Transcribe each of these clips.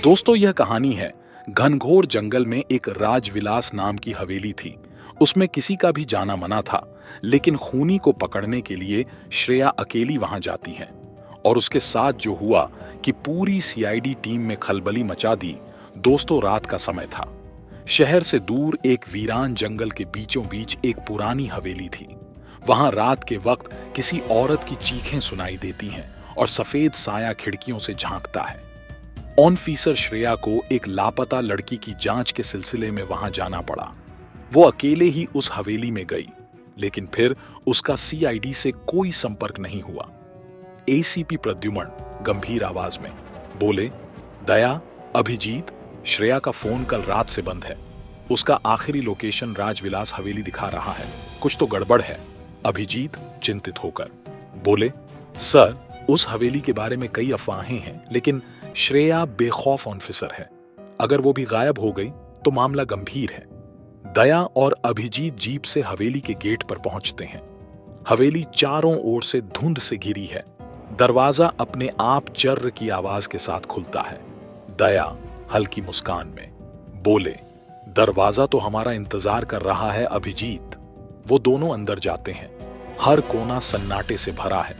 दोस्तों, यह कहानी है घनघोर जंगल में एक राजविलास नाम की हवेली थी। उसमें किसी का भी जाना मना था, लेकिन खूनी को पकड़ने के लिए श्रेया अकेली वहां जाती है। और उसके साथ जो हुआ कि पूरी सीआईडी टीम में खलबली मचा दी। दोस्तों, रात का समय था। शहर से दूर एक वीरान जंगल के बीचों बीच एक पुरानी हवेली थी। वहां रात के वक्त किसी औरत की चीखें सुनाई देती हैं और सफेद साया खिड़कियों से झांकता है। ऑफिसर श्रेया को एक लापता लड़की की जांच के सिलसिले में वहां जाना पड़ा। वो अकेले ही उस हवेली में गई, लेकिन फिर उसका सीआईडी से कोई संपर्क नहीं हुआ। एसीपी प्रद्युमन गंभीर आवाज में बोले, दया, अभिजीत, श्रेया का फोन कल रात से बंद है। उसका आखिरी लोकेशन राजविलास हवेली दिखा रहा है। कुछ तो गड़बड़ है। अभिजीत चिंतित होकर बोले, सर, उस हवेली के बारे में कई अफवाहें हैं, लेकिन श्रेया बेखौफ ऑफिसर है। अगर वो भी गायब हो गई तो मामला गंभीर है। दया और अभिजीत जीप से हवेली के गेट पर पहुंचते हैं। हवेली चारों ओर से धुंध से घिरी है। दरवाजा अपने आप चर्र की आवाज के साथ खुलता है। दया हल्की मुस्कान में बोले, दरवाजा तो हमारा इंतजार कर रहा है अभिजीत। वो दोनों अंदर जाते हैं। हर कोना सन्नाटे से भरा है।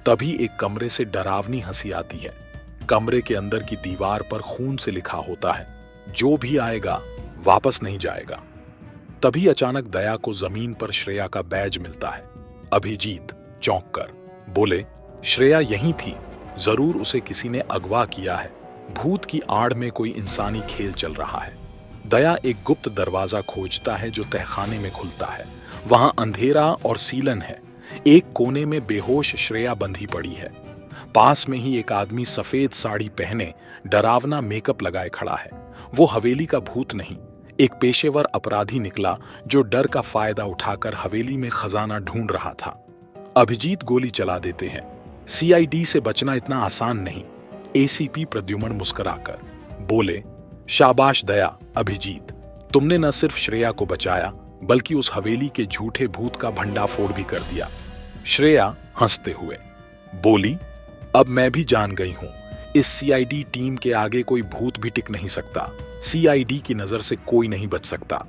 तभी एक कमरे से डरावनी हंसी आती है। कमरे के अंदर की दीवार पर खून से लिखा होता है, जो भी आएगा वापस नहीं जाएगा। तभी अचानक दया को जमीन पर श्रेया का बैज मिलता है। अभिजीत चौंक कर बोले, श्रेया यहीं थी। जरूर उसे किसी ने अगवा किया है। भूत की आड़ में कोई इंसानी खेल चल रहा है। दया एक गुप्त दरवाजा खोजता है जो तहखाने में खुलता है। वहां अंधेरा और सीलन है। एक कोने में बेहोश श्रेया बंधी पड़ी है। पास में ही एक आदमी सफेद साड़ी पहने डरावना मेकअप लगाए खड़ा है। वो हवेली का भूत नहीं, एक पेशेवर अपराधी निकला जो डर का फायदा उठाकर हवेली में खजाना ढूंढ रहा था। अभिजीत गोली चला देते हैं। सीआईडी से बचना इतना आसान नहीं। एसीपी प्रद्युमन मुस्कुराकर बोले, शाबाश दया, अभिजीत, तुमने न सिर्फ श्रेया को बचाया, बल्कि उस हवेली के झूठे भूत का भंडाफोड़ भी कर दिया। श्रेया हंसते हुए बोली, अब मैं भी जान गई हूं, इस सीआईडी टीम के आगे कोई भूत भी टिक नहीं सकता। सीआईडी की नजर से कोई नहीं बच सकता।